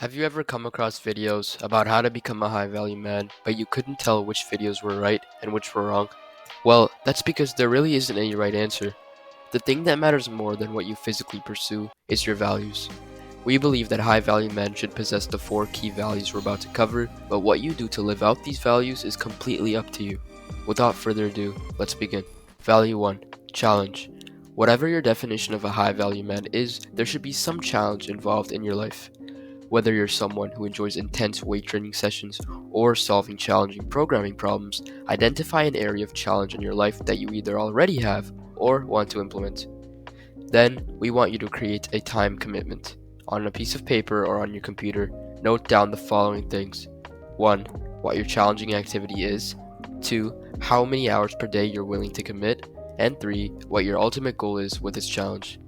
Have you ever come across videos about how to become a high value man, but you couldn't tell which videos were right and which were wrong? Well, that's because there really isn't any right answer. The thing that matters more than what you physically pursue is your values. We believe that high value men should possess the 4 key values we're about to cover, but what you do to live out these values is completely up to you. Without further ado, let's begin. Value 1. Challenge. Whatever your definition of a high value man is, there should be some challenge involved in your life. Whether you're someone who enjoys intense weight training sessions or solving challenging programming problems, identify an area of challenge in your life that you either already have or want to implement. Then, we want you to create a time commitment. On a piece of paper or on your computer, note down the following things. 1. What your challenging activity is. 2. How many hours per day you're willing to commit. And 3. What your ultimate goal is with this challenge.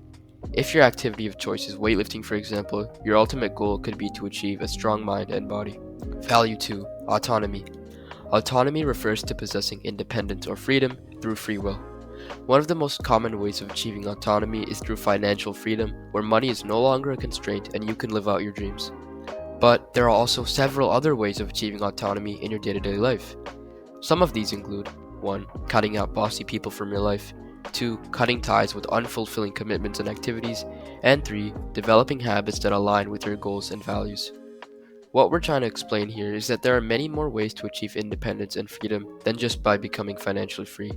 If your activity of choice is weightlifting, for example, your ultimate goal could be to achieve a strong mind and body. Value 2. Autonomy. Autonomy refers to possessing independence or freedom through free will. One of the most common ways of achieving autonomy is through financial freedom, where money is no longer a constraint and you can live out your dreams. But there are also several other ways of achieving autonomy in your day-to-day life. Some of these include 1. Cutting out bossy people from your life. 2. Cutting ties with unfulfilling commitments and activities. And 3. Developing habits that align with your goals and values. What we're trying to explain here is that there are many more ways to achieve independence and freedom than just by becoming financially free.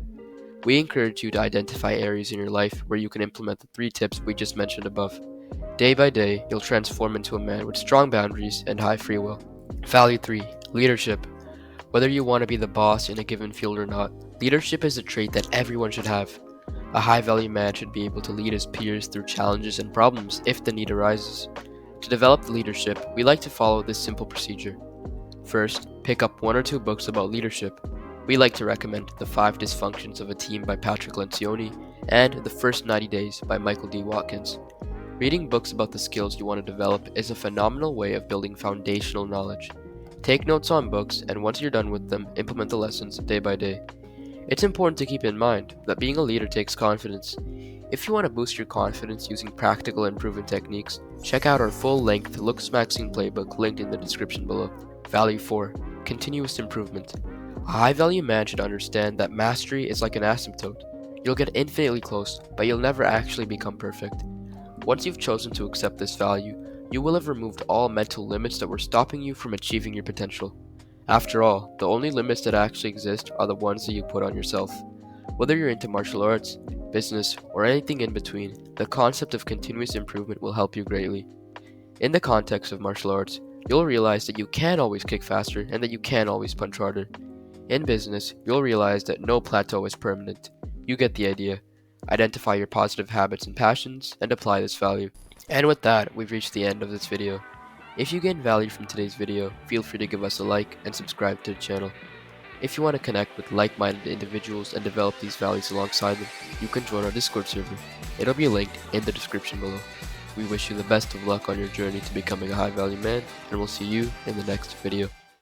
We encourage you to identify areas in your life where you can implement the 3 tips we just mentioned above. Day by day, you'll transform into a man with strong boundaries and high free will. Value 3. Leadership. Whether you want to be the boss in a given field or not, leadership is a trait that everyone should have. A high-value man should be able to lead his peers through challenges and problems if the need arises. To develop the leadership, we like to follow this simple procedure. First, pick up 1 or 2 books about leadership. We like to recommend The 5 Dysfunctions of a Team by Patrick Lencioni and The First 90 Days by Michael D. Watkins. Reading books about the skills you want to develop is a phenomenal way of building foundational knowledge. Take notes on books, and once you're done with them, implement the lessons day by day. It's important to keep in mind that being a leader takes confidence. If you want to boost your confidence using practical and proven techniques, check out our full-length Looks Maxine playbook linked in the description below. Value 4. Continuous improvement. A high-value man should understand that mastery is like an asymptote. You'll get infinitely close, but you'll never actually become perfect. Once you've chosen to accept this value, you will have removed all mental limits that were stopping you from achieving your potential. After all, the only limits that actually exist are the ones that you put on yourself. Whether you're into martial arts, business, or anything in between, the concept of continuous improvement will help you greatly. In the context of martial arts, you'll realize that you can always kick faster and that you can always punch harder. In business, you'll realize that no plateau is permanent. You get the idea. Identify your positive habits and passions and apply this value. And with that, we've reached the end of this video. If you gained value from today's video, feel free to give us a like and subscribe to the channel. If you want to connect with like-minded individuals and develop these values alongside them, you can join our Discord server. It'll be linked in the description below. We wish you the best of luck on your journey to becoming a high-value man, and we'll see you in the next video.